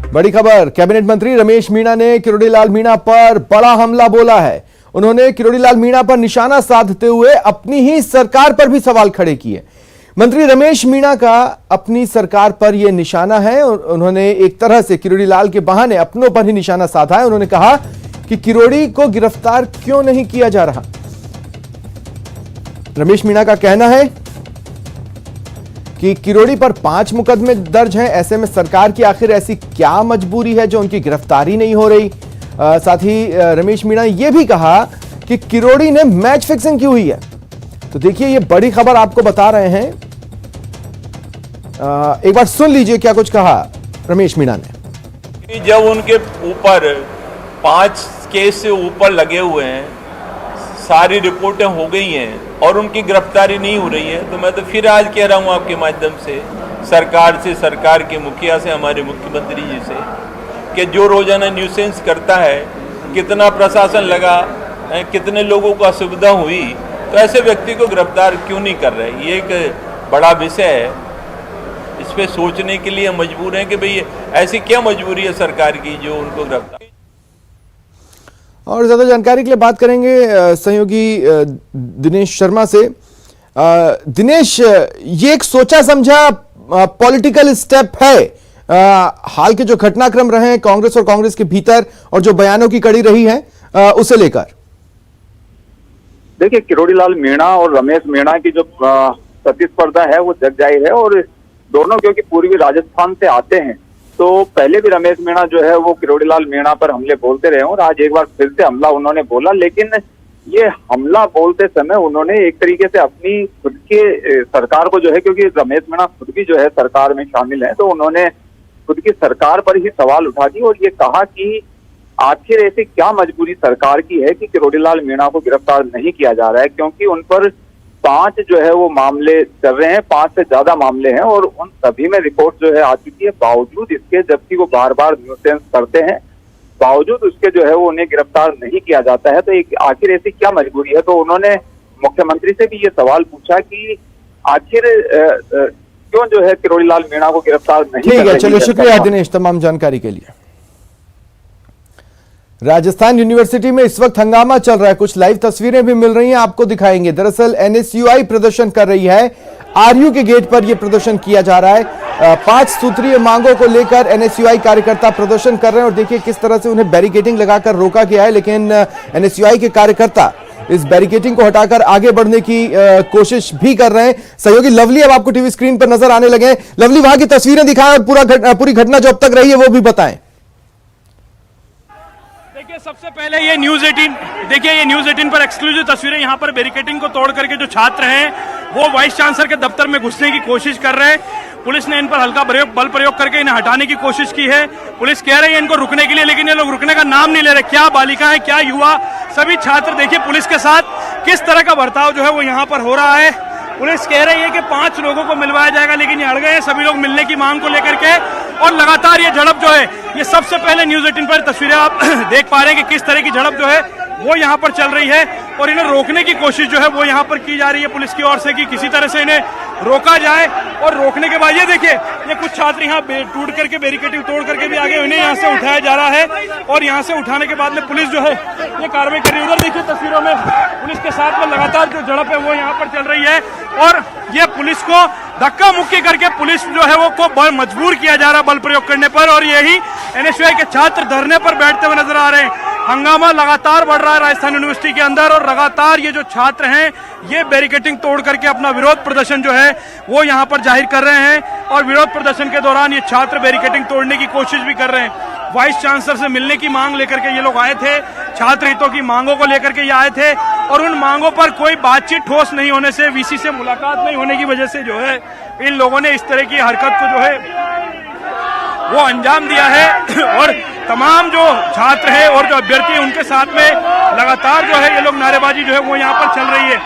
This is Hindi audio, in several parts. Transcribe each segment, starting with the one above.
बड़ी खबर, कैबिनेट मंत्री रमेश मीणा ने किरोड़ीलाल मीणा पर बड़ा हमला बोला है। उन्होंने किरोड़ीलाल मीणा पर निशाना साधते हुए अपनी ही सरकार पर भी सवाल खड़े किए। मंत्री रमेश मीणा का अपनी सरकार पर यह निशाना है और उन्होंने एक तरह से किरोड़ीलाल के बहाने अपनों पर ही निशाना साधा है। उन्होंने कहा कि किरोड़ी को गिरफ्तार क्यों नहीं किया जा रहा। रमेश मीणा का कहना है कि किरोड़ी पर 5 मुकदमे दर्ज हैं, ऐसे में सरकार की आखिर ऐसी क्या मजबूरी है जो उनकी गिरफ्तारी नहीं हो रही। साथ ही रमेश मीणा ने यह भी कहा कि किरोड़ी ने मैच फिक्सिंग की हुई है। तो देखिए, ये बड़ी खबर आपको बता रहे हैं। एक बार सुन लीजिए क्या कुछ कहा रमेश मीणा ने। जब उनके ऊपर 5 केस से ऊपर लगे हुए हैं, सारी रिपोर्टें हो गई हैं और उनकी गिरफ्तारी नहीं हो रही है, तो मैं तो फिर आज कह रहा हूं आपके माध्यम से सरकार के मुखिया से, हमारे मुख्यमंत्री जी से, कि जो रोजाना न्यूसेंस करता है, कितना प्रशासन लगा, कितने लोगों को असुविधा हुई, तो ऐसे व्यक्ति को गिरफ्तार क्यों नहीं कर रहे। ये एक बड़ा विषय है, इस पे सोचने के लिए मजबूर हैं कि भाई ऐसी क्या मजबूरी है सरकार की जो उनको गिरफ्तार। और ज्यादा जानकारी के लिए बात करेंगे सहयोगी दिनेश शर्मा से। दिनेश, ये एक सोचा समझा पॉलिटिकल स्टेप है, हाल के जो घटनाक्रम रहे हैं कांग्रेस और कांग्रेस के भीतर और जो बयानों की कड़ी रही है उसे लेकर। देखिए, किरोड़ीलाल मीणा और रमेश मीणा की जो प्रतिस्पर्धा है वो जग जाहिर है, और दोनों क्योंकि पूर्वी राजस्थान से आते हैं, तो पहले भी रमेश मीणा जो है वो किरोड़ीलाल मीणा पर हमले बोलते रहे और आज एक बार फिर से हमला उन्होंने बोला। लेकिन ये हमला बोलते समय उन्होंने एक तरीके से अपनी खुद के सरकार को जो है, क्योंकि रमेश मीणा खुद भी जो है सरकार में शामिल है, तो उन्होंने खुद की सरकार पर ही सवाल उठा दी और ये कहा कि आखिर ऐसी क्या मजबूरी सरकार की है कि किरोड़ीलाल मीणा को गिरफ्तार नहीं किया जा रहा है, क्योंकि उन पर 5 जो है वो मामले चल रहे हैं, 5 से ज्यादा मामले हैं और उन सभी में रिपोर्ट जो है आ चुकी है। बावजूद इसके, जबकि वो बार बार न्यूसेंस करते हैं, बावजूद उसके जो है वो उन्हें गिरफ्तार नहीं किया जाता है। तो एक आखिर ऐसी क्या मजबूरी है। तो उन्होंने मुख्यमंत्री से भी ये सवाल पूछा कि आखिर क्यों जो है किरोड़ीलाल मीणा को गिरफ्तार नहीं। ठीक है, चलिए, शुक्रिया दिनेश तमाम जानकारी के लिए। राजस्थान यूनिवर्सिटी में इस वक्त हंगामा चल रहा है, कुछ लाइव तस्वीरें भी मिल रही हैं, आपको दिखाएंगे। दरअसल एनएसयूआई प्रदर्शन कर रही है, आरयू के गेट पर यह प्रदर्शन किया जा रहा है। 5 सूत्रीय मांगों को लेकर एनएसयूआई कार्यकर्ता प्रदर्शन कर रहे हैं और देखिए किस तरह से उन्हें बैरिकेडिंग लगाकर रोका गया है, लेकिन एनएसयूआई के कार्यकर्ता इस बैरिकेडिंग को हटाकर आगे बढ़ने की कोशिश भी कर रहे हैं। सहयोगी लवली अब आपको टीवी स्क्रीन पर नजर आने लगे। लवली, वहां की तस्वीरें दिखाएं और पूरी घटना जो अब तक रही है वो भी बताएं। सबसे पहले ये न्यूज 18, देखिए ये न्यूज 18 पर एक्सक्लूसिव तस्वीरें। यहाँ पर बैरिकेडिंग को तोड़ करके जो छात्र हैं वो वाइस चांसलर के दफ्तर में घुसने की कोशिश कर रहे हैं। पुलिस ने इन पर हल्का बल प्रयोग करके इन्हें हटाने की कोशिश की है। पुलिस कह रही है इनको रुकने के लिए, लेकिन ये लोग रुकने का नाम नहीं ले रहे। क्या बालिकाएं, क्या युवा, सभी छात्र देखिए पुलिस के साथ किस तरह का बर्ताव जो है वो यहाँ पर हो रहा है। पुलिस कह रही है कि 5 लोगों को मिलवाया जाएगा, लेकिन ये अड़ गए हैं सभी लोग मिलने की मांग को लेकर के। और लगातार ये झड़प जो है, ये सबसे पहले न्यूज 18 पर तस्वीरें आप देख पा रहे हैं कि किस तरह की झड़प जो है वो यहाँ पर चल रही है और इन्हें रोकने की कोशिश जो है वो यहाँ पर की जा रही है पुलिस की ओर से कि किसी तरह से इन्हें रोका जाए। और रोकने के बाद ये देखिए, ये कुछ छात्र यहाँ टूट करके बैरिकेडिंग तोड़ करके भी आगे इन्हें यहाँ से उठाया जा रहा है और यहाँ से उठाने के बाद में पुलिस जो है ये कार्रवाई कर रही है। उधर देखिए तस्वीरों में पुलिस के साथ में लगातार जो झड़प है वो यहाँ पर चल रही है और ये पुलिस को धक्का मुक्की करके पुलिस जो है वो को मजबूर किया जा रहा है बल प्रयोग करने पर। और यही एनएसयूआई के छात्र धरने पर बैठते हुए नजर आ रहे हैं। हंगामा लगातार बढ़ रहा है राजस्थान यूनिवर्सिटी के अंदर और लगातार ये जो छात्र हैं ये बैरिकेडिंग तोड़ करके अपना विरोध प्रदर्शन जो है वो यहाँ पर जाहिर कर रहे हैं। और विरोध प्रदर्शन के दौरान ये छात्र बैरिकेडिंग तोड़ने की कोशिश भी कर रहे हैं। वाइस चांसलर से मिलने की मांग लेकर के ये लोग आए थे, छात्र हितों की मांगों को लेकर के ये आए थे और उन मांगों पर कोई बातचीत ठोस नहीं होने से, वीसी से मुलाकात नहीं होने की वजह से जो है इन लोगों ने इस तरह की हरकत को जो है वो अंजाम दिया है। और तमाम जो छात्र है और जो अभ्यर्थी है उनके साथ में लगातार जो है ये लोग नारेबाजी जो है वो यहाँ पर चल रही है।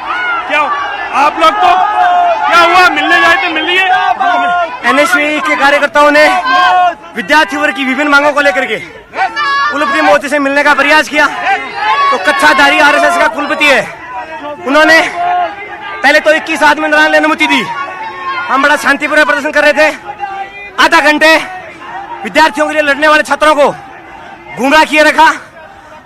क्या आप लोग तो क्या हुआ, मिलने जाए थे मिल लिए? एनएसयूआई के कार्यकर्ताओं ने विद्यार्थी वर्ग की विभिन्न मांगों को लेकर के कुलपति महोदय से मिलने का प्रयास किया। तो कच्छाधारी आरएसएस का कुलपति है, उन्होंने पहले तो 21 आदमी अंदर अनुमति दी। हम बड़ा शांतिपूर्ण प्रदर्शन कर रहे थे, आधा घंटे विद्यार्थियों के लिए लड़ने वाले छात्रों को गुमराह किए रखा।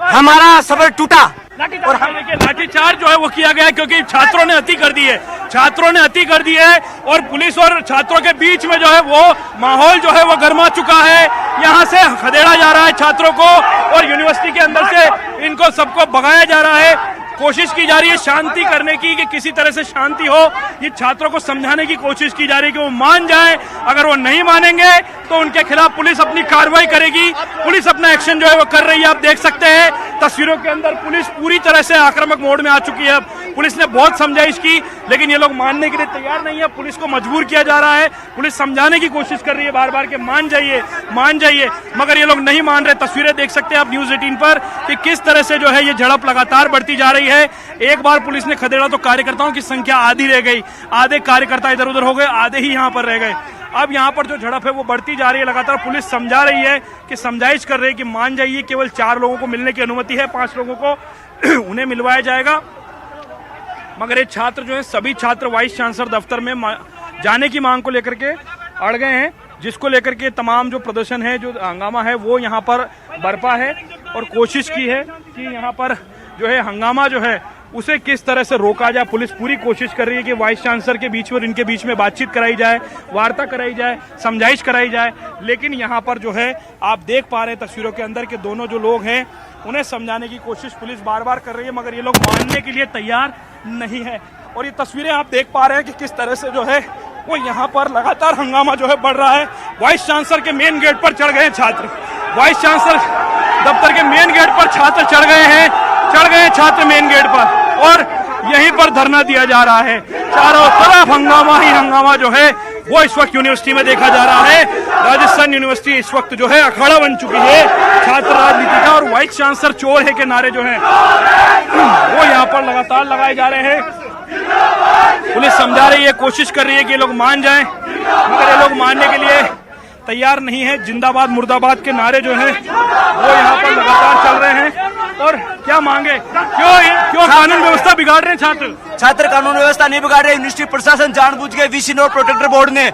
हमारा सबर टूटा और लाठीचार्ज जो है वो किया गया है क्योंकि छात्रों ने अति कर दी है, छात्रों ने अति कर दी है और पुलिस और छात्रों के बीच में जो है वो माहौल जो है वो गर्मा चुका है। यहाँ से खदेड़ा जा रहा है छात्रों को और यूनिवर्सिटी के अंदर से इनको सबको भगाया जा रहा है। कोशिश की जा रही है शांति करने की कि किसी तरह से शांति हो। ये छात्रों को समझाने की कोशिश की जा रही है कि वो मान जाएं। अगर वो नहीं मानेंगे तो उनके खिलाफ पुलिस अपनी कार्रवाई करेगी। पुलिस अपना एक्शन जो है वो कर रही है। आप देख सकते हैं तस्वीरों के अंदर पुलिस पूरी तरह से आक्रामक मोड में आ चुकी है। पुलिस ने बहुत समझाइश की लेकिन ये लोग मानने के लिए तैयार नहीं है। पुलिस को मजबूर किया जा रहा है। पुलिस समझाने की कोशिश कर रही है बार बार कि मान जाइए, मान जाइए, मगर ये लोग नहीं मान रहे। तस्वीरें देख सकते हैं आप न्यूज़ 18 पर कि किस तरह से जो है ये झड़प लगातार बढ़ती जा रही है। एक बार पुलिस ने खदेड़ा तो कार्यकर्ताओं की संख्या आधी रह गई, आधे कार्यकर्ता इधर उधर हो गए, आधे ही यहाँ पर रह गए। अब यहाँ पर जो झड़प है वो बढ़ती जा रही है। लगातार पुलिस समझा रही है कि समझाइश कर रही है कि मान जाइए। केवल 4 लोगों को मिलने की अनुमति है, 5 लोगों को उन्हें मिलवाया जाएगा। मगर ये छात्र जो है सभी छात्र वाइस चांसलर दफ्तर में जाने की मांग को लेकर के अड़ गए हैं, जिसको लेकर के तमाम जो प्रदर्शन है, जो हंगामा है वो यहाँ पर बरपा है और कोशिश की है कि यहाँ पर जो है हंगामा जो है उसे किस तरह से रोका जाए। पुलिस पूरी कोशिश कर रही है कि वाइस चांसलर के बीच में और इनके बीच में बातचीत कराई जाए, वार्ता कराई जाए, समझाइश कराई जाए। लेकिन यहाँ पर जो है आप देख पा रहे हैं तस्वीरों के अंदर कि दोनों जो लोग हैं उन्हें समझाने की कोशिश पुलिस बार बार कर रही है, मगर ये लोग मानने के लिए तैयार नहीं है। और ये तस्वीरें आप देख पा रहे हैं कि किस तरह से जो है वो यहाँ पर लगातार हंगामा जो है बढ़ रहा है। वाइस चांसलर के मेन गेट पर चढ़ गए छात्र, वाइस चांसलर दफ्तर के मेन गेट पर छात्र चढ़ गए हैं छात्र मेन गेट पर और यहीं पर धरना दिया जा रहा है। चारों तरफ हंगामा ही हंगामा जो है वो इस वक्त यूनिवर्सिटी में देखा जा रहा है। राजस्थान यूनिवर्सिटी इस वक्त जो है अखाड़ा बन चुकी है छात्र राजनीति का और वाइस चांसलर चोर है के नारे जो हैं वो यहाँ पर लगातार लगाए जा रहे हैं। पुलिस समझा रही है, कोशिश कर रही है कि ये लोग मान जाएं, मगर ये लोग मानने के लिए तैयार नहीं है। जिंदाबाद मुर्दाबाद के नारे जो हैं वो यहाँ पर लगातार चल रहे हैं। और क्या मांगे, क्यों कानून व्यवस्था बिगाड़ रहे हैं छात्र कानून व्यवस्था नहीं बिगाड़ रहे। यूनिवर्सिटी प्रशासन जानबूझ के वीसी और प्रोटेक्टर बोर्ड ने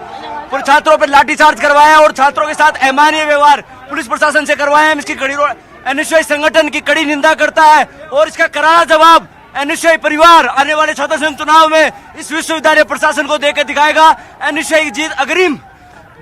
छात्रों पर लाठीचार्ज करवाया और छात्रों के साथ अमानवीय व्यवहार पुलिस प्रशासन से करवाया है। इसकी कड़ी एनएसयूआई संगठन की कड़ी निंदा करता है और इसका करारा जवाब एनएसयूआई परिवार आने वाले छात्र संघ चुनाव में इस विश्वविद्यालय प्रशासन को देकर दिखाएगा। एनएसयूआई की जीत अग्रिम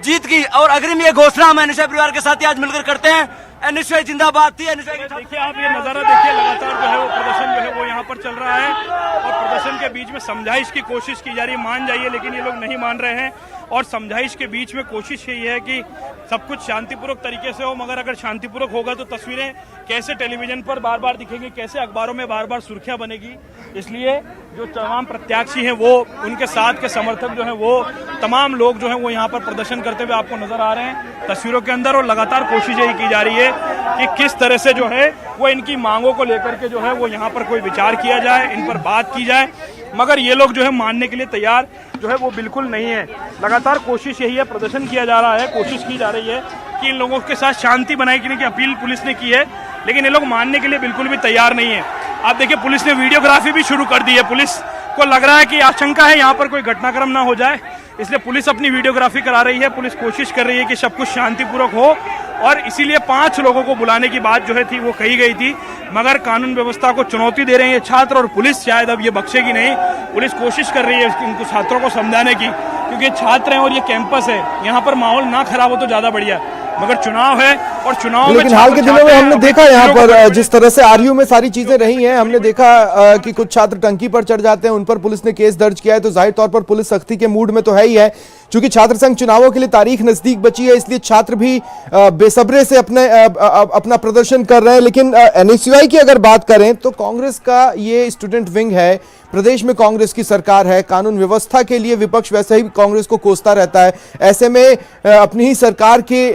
जीत की और अग्रिम ये घोषणा हम एनएसयूआई परिवार के साथ ही आज मिलकर करते हैं। एनएसयूआई जिंदाबाद थी। देखिए आप ये नजारा देखिए, लगातार जो है वो प्रदर्शन जो है वो यहाँ पर चल रहा है और प्रदर्शन के बीच में समझाइश की कोशिश की जा रही है, मान जाइए, लेकिन ये लोग नहीं मान रहे हैं। और समझाइश के बीच में कोशिश यही है कि सब कुछ शांतिपूर्वक तरीके से हो, मगर अगर शांतिपूर्वक होगा तो तस्वीरें कैसे टेलीविजन पर बार बार दिखेंगी, कैसे अखबारों में बार बार सुर्खियां बनेगी। इसलिए जो तमाम प्रत्याशी हैं वो उनके साथ के समर्थक जो हैं वो तमाम लोग जो हैं वो यहाँ पर प्रदर्शन करते हुए आपको नजर आ रहे हैं तस्वीरों के अंदर। और लगातार कोशिश यही की जा रही है कि किस तरह से जो है वो इनकी मांगों को लेकर के जो है वो यहाँ पर कोई विचार किया जाए, इन पर बात की जाए, मगर ये लोग जो है मानने के लिए तैयार जो है वो बिल्कुल नहीं है। लगातार कोशिश यही है, प्रदर्शन किया जा रहा है, कोशिश की जा रही है कि इन लोगों के साथ शांति बनाए रखने की अपील पुलिस ने की है, लेकिन ये लोग मानने के लिए बिल्कुल भी तैयार नहीं है। आप देखिए पुलिस ने वीडियोग्राफी भी शुरू कर दी है। पुलिस को लग रहा है कि आशंका है यहाँ पर कोई घटनाक्रम ना हो जाए, इसलिए पुलिस अपनी वीडियोग्राफी करा रही है। पुलिस कोशिश कर रही है कि सब कुछ शांतिपूर्वक हो और इसीलिए 5 लोगों को बुलाने की बात जो है थी वो कही गई थी, मगर कानून व्यवस्था को चुनौती दे रहे हैं ये छात्र और पुलिस शायद अब ये बख्शेगी नहीं। पुलिस कोशिश कर रही है इनको छात्रों को समझाने की, क्योंकि छात्र हैं और ये कैंपस है, यहाँ पर माहौल ना खराब हो तो ज्यादा बढ़िया, मगर चुनाव है और चुनाव में लेकिन हाल के दिनों में हमने देखा यहाँ पर जिस तरह से आरयू में सारी चीजें रही हैं, हमने देखा कि कुछ छात्र टंकी पर चढ़ जाते हैं, उन पर पुलिस ने केस दर्ज किया है, तो जाहिर तौर पर पुलिस सख्ती के मूड में तो है ही है। चूंकि छात्र संघ चुनावों के लिए तारीख नजदीक बची है, इसलिए छात्र भी बेसब्रे से अपना प्रदर्शन कर रहे हैं। लेकिन एनएसयूआई की अगर बात करें तो कांग्रेस का ये स्टूडेंट विंग है, प्रदेश में कांग्रेस की सरकार है, कानून व्यवस्था के लिए विपक्ष वैसे ही कांग्रेस को कोसता रहता है। ऐसे में अपनी ही सरकार के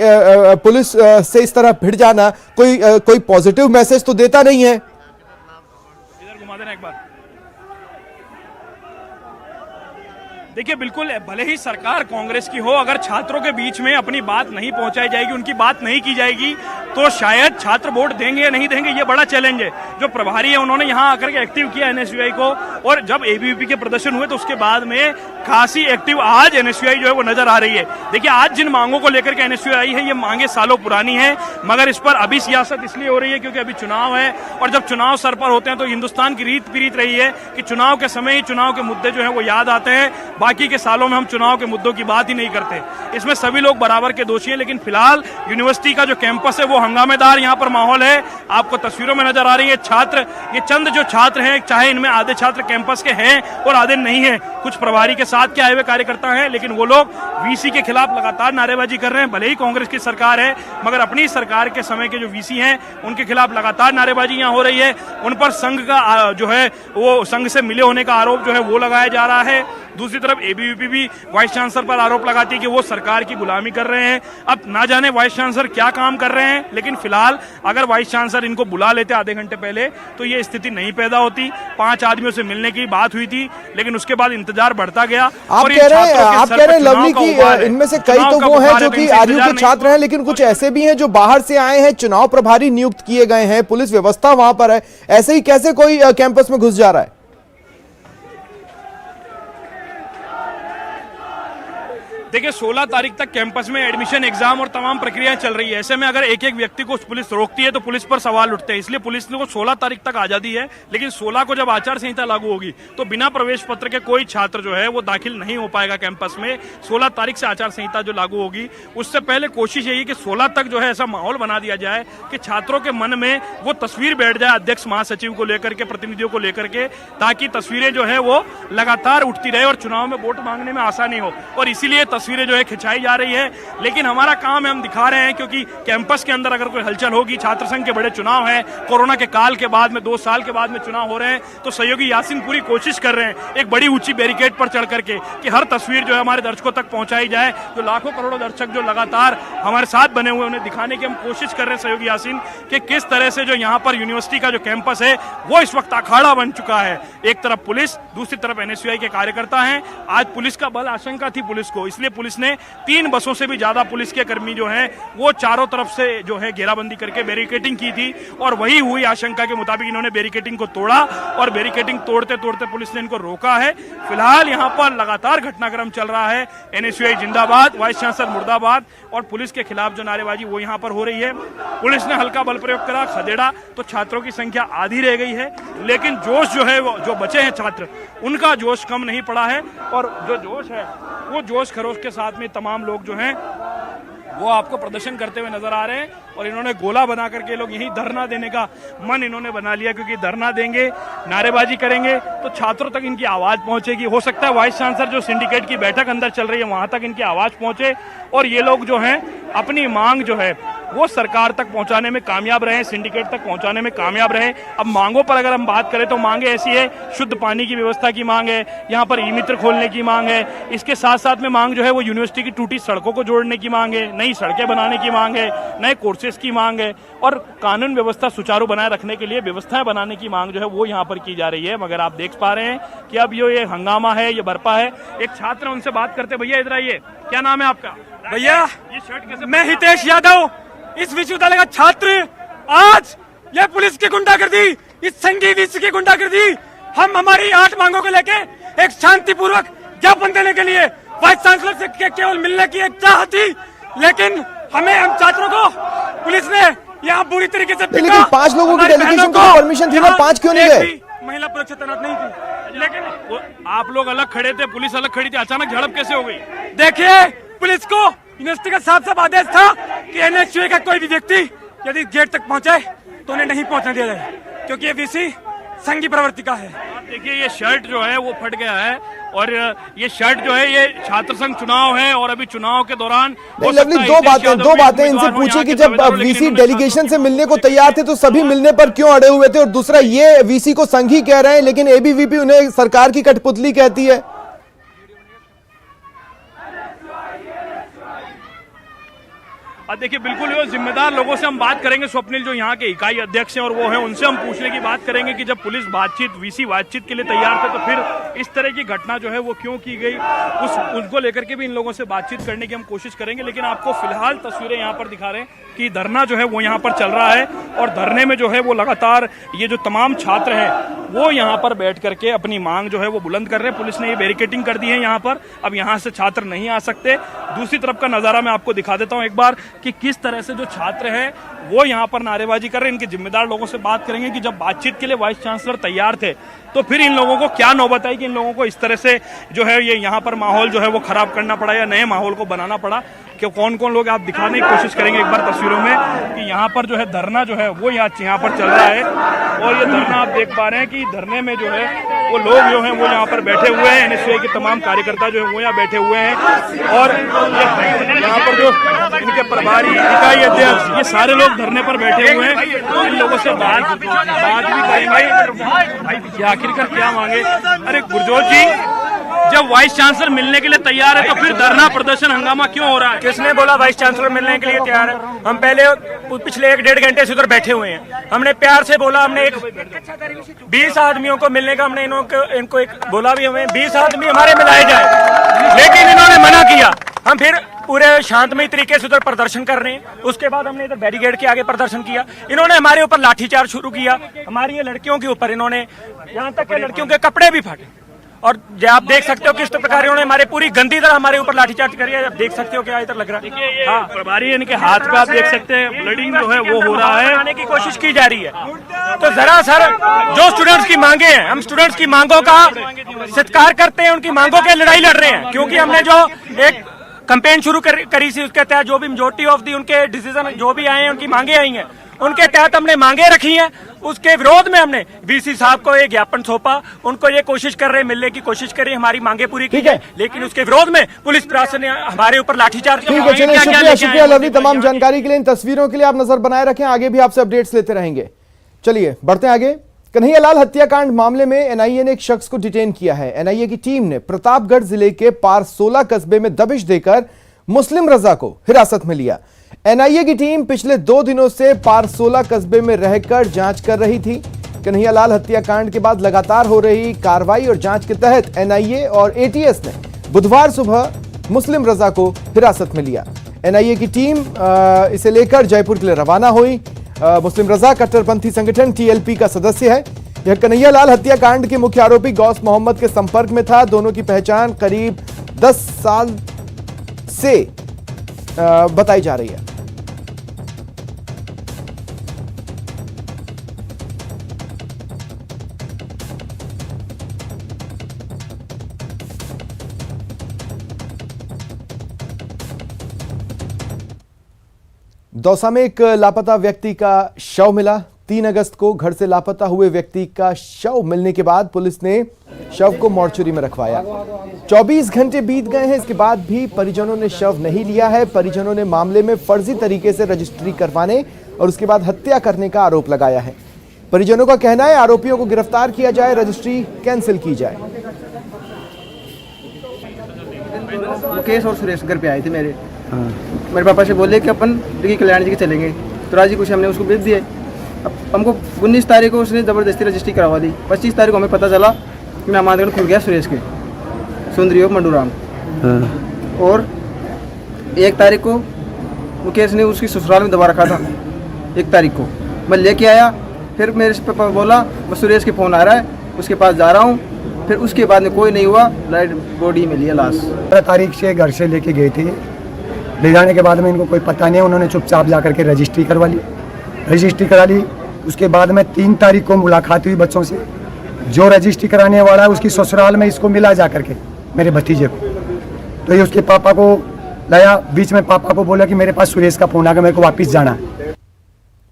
पुलिस से इस तरह भिड़ जाना कोई पॉजिटिव मैसेज तो देता नहीं है। इधर घुमा देना एक बार। देखिए बिल्कुल, भले ही सरकार कांग्रेस की हो, अगर छात्रों के बीच में अपनी बात नहीं पहुंचाई जाएगी, उनकी बात नहीं की जाएगी, तो शायद छात्र वोट देंगे या नहीं देंगे, ये बड़ा चैलेंज है। जो प्रभारी है उन्होंने यहाँ आकर के एक्टिव किया एनएसयूआई को, और जब एबीवीपी के प्रदर्शन हुए तो उसके बाद में खासी एक्टिव आज एनएसयूआई जो है वो नजर आ रही है। देखिए आज जिन मांगों को लेकर के एनएसयूआई है, ये मांगे सालों पुरानी है, मगर इस पर अभी सियासत इसलिए हो रही है क्योंकि अभी चुनाव है, और जब चुनाव सर पर होते हैं तो हिंदुस्तान की रीत पीरीत रही है कि चुनाव के समय ही चुनाव के मुद्दे जो है वो याद आते हैं, बाकी के सालों में हम चुनाव के मुद्दों की बात ही नहीं करते। इसमें सभी लोग बराबर के दोषी हैं, लेकिन फिलहाल यूनिवर्सिटी का जो कैंपस है वो हंगामेदार यहाँ पर माहौल है, आपको तस्वीरों में नजर आ रही है। छात्र, ये चंद जो छात्र हैं, चाहे इनमें आधे छात्र कैंपस के हैं और आधे नहीं हैं, कुछ प्रभारी के साथ के आए हुए कार्यकर्ता हैं, लेकिन वो लोग वीसी के खिलाफ लगातार नारेबाजी कर रहे हैं। भले ही कांग्रेस की सरकार है, मगर अपनी सरकार के समय के जो वीसी हैं उनके खिलाफ लगातार नारेबाजी यहाँ हो रही है। उन पर संघ का जो है वो संघ से मिले होने का आरोप जो है वो लगाया जा रहा है। दूसरी तरफ एबीवीपी भी वाइस चांसलर पर आरोप लगाती है कि वो सरकार की गुलामी कर रहे हैं। अब ना जाने वाइस चांसलर क्या काम कर रहे हैं, लेकिन फिलहाल अगर वाइस चांसलर इनको बुला लेते आधे घंटे पहले तो ये स्थिति नहीं पैदा होती। 5 आदमियों से मिलने की बात हुई थी, लेकिन उसके बाद इंतजार बढ़ता गया। आप कह रहे हैं लवली की इनमें से कई तो वो हैं जो कि आरयू के छात्र हैं, लेकिन कुछ ऐसे भी हैं जो बाहर से आए हैं, चुनाव प्रभारी नियुक्त किए गए हैं, पुलिस व्यवस्था वहां पर है, ऐसे ही कैसे कोई कैंपस में घुस जा रहा है? देखिए 16 तारीख तक कैंपस में एडमिशन एग्जाम और तमाम प्रक्रियाएं चल रही है। ऐसे में अगर एक एक व्यक्ति को पुलिस रोकती है तो पुलिस पर सवाल उठते हैं, इसलिए पुलिस को 16 तारीख तक आजादी है। लेकिन 16 को जब आचार संहिता लागू होगी तो बिना प्रवेश पत्र के कोई छात्र जो है वो दाखिल नहीं हो पाएगा कैंपस में। 16 तारीख से आचार संहिता जो लागू होगी उससे पहले कोशिश यही कि 16 तक जो है ऐसा माहौल बना दिया जाए कि छात्रों के मन में वो तस्वीर बैठ जाए अध्यक्ष महासचिव को लेकर के, प्रतिनिधियों को लेकर के, ताकि तस्वीरें जो है वो लगातार उठती रहे और चुनाव में वोट मांगने में आसानी हो। और इसीलिए तस्वीरें जो है खिंचाई जा रही है। लेकिन हमारा काम है, हम दिखा रहे हैं, क्योंकि कैंपस के अंदर अगर कोई हलचल होगी, छात्र संघ के बड़े चुनाव हैं, कोरोना के काल के बाद में 2 साल के बाद में चुनाव हो रहे हैं, तो सहयोगी यासीन पूरी कोशिश कर रहे हैं एक बड़ी ऊंची बैरिकेड पर चढ़ करके कि हर तस्वीर जो है हमारे दर्शकों तक पहुंचाई जाए। जो लाखों करोड़ों दर्शक जो लगातार हमारे साथ बने हुए, उन्हें दिखाने की हम कोशिश कर रहे हैं सहयोगी यासीन कि किस तरह से जो यहाँ पर यूनिवर्सिटी का जो कैंपस है वो इस वक्त अखाड़ा बन चुका है। एक तरफ पुलिस, दूसरी तरफ एनएसयूआई के कार्यकर्ता हैं। आज पुलिस का बल आशंका थी पुलिस को, इसलिए पुलिस ने 3 बसों से भी ज्यादा पुलिस के कर्मी जो हैं वो चारों तरफ से जो है घेराबंदी करके बैरिकेडिंग की थी, और वही हुई आशंका के मुताबिक इन्होंने बैरिकेडिंग को तोड़ा, और बैरिकेडिंग तोड़ते तोड़ते पुलिस ने इनको रोका है। फिलहाल यहाँ पर लगातार घटनाक्रम चल रहा है। एनएसयूआई जिंदाबाद, वाइस चांसलर मुर्दाबाद, और पुलिस के खिलाफ जो नारेबाजी वो यहाँ पर हो रही है। पुलिस ने हल्का बल प्रयोग करा, खदेड़ा, तो छात्रों की संख्या आधी रह गई है, लेकिन जोश जो है जो बचे हैं छात्र, उनका जोश कम नहीं पड़ा है। और जो जोश है वो जोश खरोश के साथ में तमाम लोग जो हैं वो आपको प्रदर्शन करते हुए नजर आ रहे हैं। और इन्होंने गोला बना करके लोग यही धरना देने का मन इन्होंने बना लिया, क्योंकि धरना देंगे, नारेबाजी करेंगे तो छात्रों तक इनकी आवाज पहुंचेगी। हो सकता है वाइस चांसलर जो सिंडिकेट की बैठक अंदर चल रही है वहां तक इनकी आवाज पहुंचे, और ये लोग जो हैं अपनी मांग जो है वो सरकार तक पहुंचाने में कामयाब रहे, सिंडिकेट तक पहुंचाने में कामयाब रहे। अब मांगों पर अगर हम बात करें तो मांगे ऐसी है, शुद्ध पानी की व्यवस्था की मांग है, यहाँ पर ई मित्र खोलने की मांग है, इसके साथ साथ में मांग जो है वो यूनिवर्सिटी की टूटी सड़कों को जोड़ने की मांग है, नई सड़कें बनाने की मांग है, नए कोर्सेज की मांग है, और कानून व्यवस्था सुचारू बनाए रखने के लिए व्यवस्थाएं बनाने की मांग जो है वो यहाँ पर की जा रही है। मगर आप देख पा रहे हैं कि अब ये हंगामा है, ये बरपा है। एक छात्र उनसे बात करते, भैया इधर आइए, क्या नाम है आपका? भैया ये शर्ट कैसे? मैं हितेश यादव, इस विश्वविद्यालय का छात्र। आज ये पुलिस की गुंडागर्दी, इस संघीय वीसी की गुंडागर्दी, हम हमारी 8 मांगों को लेके एक शांतिपूर्वक ज्ञापन देने के लिए वाइस चांसलर से केवल मिलने की एक चाह थी, लेकिन हम छात्रों को पुलिस ने यहाँ बुरी तरीके से, लेकिन 5 लोगों की डेलीगेशन को परमिशन थी ना, 5 क्यों नहीं गए? महिला सुरक्षा तैनात नहीं थी, लेकिन आप लोग अलग खड़े थे, पुलिस अलग खड़ी थी, अचानक झड़प कैसे हो गई? देखिए पुलिस को यूनिवर्सिटी का साफ साफ आदेश था कि एनएसयूआई का कोई भी व्यक्ति यदि गेट तक पहुंचे तो उन्हें नहीं पहुंचने दिया जाए, क्योंकि ये वीसी संघी प्रवृत्ति का है। देखिए ये शर्ट जो है वो फट गया है, और ये शर्ट जो है ये छात्र संघ चुनाव है, और अभी चुनाव के दौरान लवली दो बातें इनसे पूछे कि जब वीसी डेलीगेशन से मिलने को तैयार थे तो सभी मिलने पर क्यों अड़े हुए थे, और दूसरा ये वीसी को संघी कह रहे हैं लेकिन एबीवीपी उन्हें सरकार की कठपुतली कहती है। देखिए बिल्कुल वो जिम्मेदार लोगों से हम बात करेंगे। स्वप्निल जो यहाँ के इकाई अध्यक्ष हैं और वो हैं, उनसे हम पूछने की बात करेंगे कि जब पुलिस वीसी बातचीत के लिए तैयार थे तो फिर इस तरह की घटना जो है वो क्यों की गई, उनको लेकर के भी इन लोगों से बातचीत करने की हम कोशिश करेंगे। लेकिन आपको फिलहाल तस्वीरें यहाँ पर दिखा रहे हैं कि धरना जो है वो यहाँ पर चल रहा है और धरने में जो है वो लगातार ये जो तमाम छात्र हैं वो यहाँ पर बैठ करके अपनी मांग जो है वो बुलंद कर रहे हैं। पुलिस ने ये बैरिकेडिंग कर दी है यहाँ पर, अब यहाँ से छात्र नहीं आ सकते। दूसरी तरफ का नजारा मैं आपको दिखा देता हूँ एक बार कि किस तरह से जो छात्र हैं वो यहाँ पर नारेबाजी कर रहे हैं। इनके जिम्मेदार लोगों से बात करेंगे कि जब बातचीत के लिए वाइस चांसलर तैयार थे तो फिर इन लोगों को क्या नौबत आई कि इन लोगों को इस तरह से जो है ये यहाँ पर माहौल जो है वो खराब करना पड़ा या नए माहौल को बनाना पड़ा। कि कौन कौन लोग आप दिखाने की कोशिश करेंगे एक बार तस्वीरों में कि यहाँ पर जो है धरना जो है वो यहाँ पर चल रहा है और ये धरना आप देख पा रहे हैं कि धरने में जो है वो लोग जो हैं वो यहाँ पर बैठे हुए हैं। एनएसयूआई के तमाम कार्यकर्ता जो है वो यहाँ बैठे हुए हैं और यहाँ पर जो इनके प्रभारी इकाई अध्यक्ष ये सारे लोग धरने पर बैठे हुए हैं। इन लोगों से बात भी करेंगे कि आखिरकार क्या मांगे। अरे गुरजोत जी, जब वाइस चांसलर मिलने के लिए तैयार है तो फिर धरना प्रदर्शन हंगामा क्यों हो रहा है? किसने बोला वाइस चांसलर मिलने के लिए तैयार है? हम पहले पिछले 1-1.5 घंटे से उधर बैठे हुए हैं। हमने प्यार से बोला, हमने 20 आदमियों को मिलने का हमने इनको एक बोला भी, हमें 20 आदमी हमारे मिलाए जाए, लेकिन इन्होंने मना किया। हम फिर पूरे शांतमय तरीके से उधर प्रदर्शन कर रहे हैं। उसके बाद हमने इधर बैरिकेड के आगे प्रदर्शन किया। इन्होंने हमारे ऊपर लाठीचार्ज शुरू किया, हमारी ये लड़कियों के ऊपर इन्होंने, यहाँ तक के लड़कियों के कपड़े भी फाटे। और आप देख सकते हो किस प्रकार इन्होंने हमारे पूरी गंदी तरह हमारे ऊपर लाठीचार्ज करी है। आप देख सकते हो क्या इधर लग रहा है। हाँ, प्रभारी इनके हाथ पे आप देख सकते हैं ब्लीडिंग जो है वो हो रहा है, आने की कोशिश की जा रही है। तो जरा सर, जो स्टूडेंट्स की मांगे हैं, हम स्टूडेंट्स की मांगों का सत्कार करते हैं, उनकी मांगों के लड़ाई लड़ रहे हैं, क्योंकि हमने जो एक कैंपेन शुरू करी थी उसके तहत जो भी मेजोरिटी ऑफ दी उनके डिसीजन जो भी आए हैं, उनकी मांगे आई हैं, उनके तहत हमने मांगे रखी हैं। उसके विरोध में हमने वीसी साहब को एक ज्ञापन सौंपा। उनको ये कोशिश कर रहे हैं, मिलने की कोशिश कर रहे हैं, हमारी मांगे पूरी की है, लेकिन उसके विरोध में पुलिस प्रशासन ने हमारे ऊपर लाठीचार्ज किया। ठीक है, चलिए शुक्रिया लवली तमाम जानकारी के लिए। इन तस्वीरों के लिए आप नजर बनाए रखें, आगे भी आपसे अपडेट्स लेते रहेंगे। चलिए बढ़ते हैं आगे। कन्हैयालाल हत्याकांड मामले में एनआईए ने एक शख्स को डिटेन किया है। एनआईए की टीम ने प्रतापगढ़ जिले के पारसोला कस्बे में दबिश देकर मुस्लिम रजा को हिरासत में लिया। एनआईए की टीम पिछले 2 दिनों से पारसोला कस्बे में रहकर जांच कर रही थी। कन्हैयालाल हत्याकांड के बाद लगातार हो रही कार्रवाई और जांच के तहत एनआईए और एटीएस ने बुधवार सुबह मुस्लिम रजा को हिरासत में लिया। एनआईए की टीम इसे लेकर जयपुर के लिए रवाना हुई। मुस्लिम रजा कट्टरपंथी संगठन टीएलपी का सदस्य है। यह कन्हैयालाल हत्याकांड के मुख्य आरोपी गौस मोहम्मद के संपर्क में था। दोनों की पहचान करीब 10 साल से बताई जा रही है। दौसा में एक लापता व्यक्ति का शव मिला। 3 अगस्त को घर से लापता हुए व्यक्ति का शव मिलने के बाद पुलिस ने शव को मोर्चरी में रखवाया। 24 घंटे बीत गए हैं, इसके बाद भी परिजनों ने शव नहीं लिया है। परिजनों ने मामले में फर्जी तरीके से रजिस्ट्री करवाने और उसके बाद हत्या करने का आरोप लगाया है। परिजनों का कहना है आरोपियों को गिरफ्तार किया जाए, रजिस्ट्री कैंसिल की जाए। मुकेश और सुरेश घर पे आए थे मेरे पापा से बोले कि अपन डिगी कल्याण जी के चलेंगे, तो राजी खुशी हमने उसको भेज दिए। अब हमको 19 तारीख को उसने ज़बरदस्ती रजिस्ट्री करवा दी। 25 तारीख को हमें पता चला कि नामांकन खुल गया सुरेश के सुंदरी मंडूराम। और 1 तारीख को मुकेश ने उसकी ससुराल में दबा रखा था। 1 तारीख को मैं लेके आया, फिर मेरे पापा बोला बस सुरेश के फ़ोन आ रहा है, उसके पास जा रहा हूँ। फिर उसके बाद में कोई नहीं हुआ, लाइट बॉडी मिली है लाश। 15 तारीख से घर से लेके गए थे, ले जाने के बाद में इनको कोई पता नहीं है, उन्होंने चुपचाप जा करके रजिस्ट्री करवा ली। रजिस्ट्री करा ली, उसके बाद में 3 तारीख को मुलाकात हुई बच्चों से। जो रजिस्ट्री कराने वाला है उसकी ससुराल में इसको मिला जा करके मेरे भतीजे को। तो ये उसके पापा को लाया, बीच में पापा को बोला कि मेरे पास सुरेश का फ़ोन आ गया, मेरे को वापस जाना है।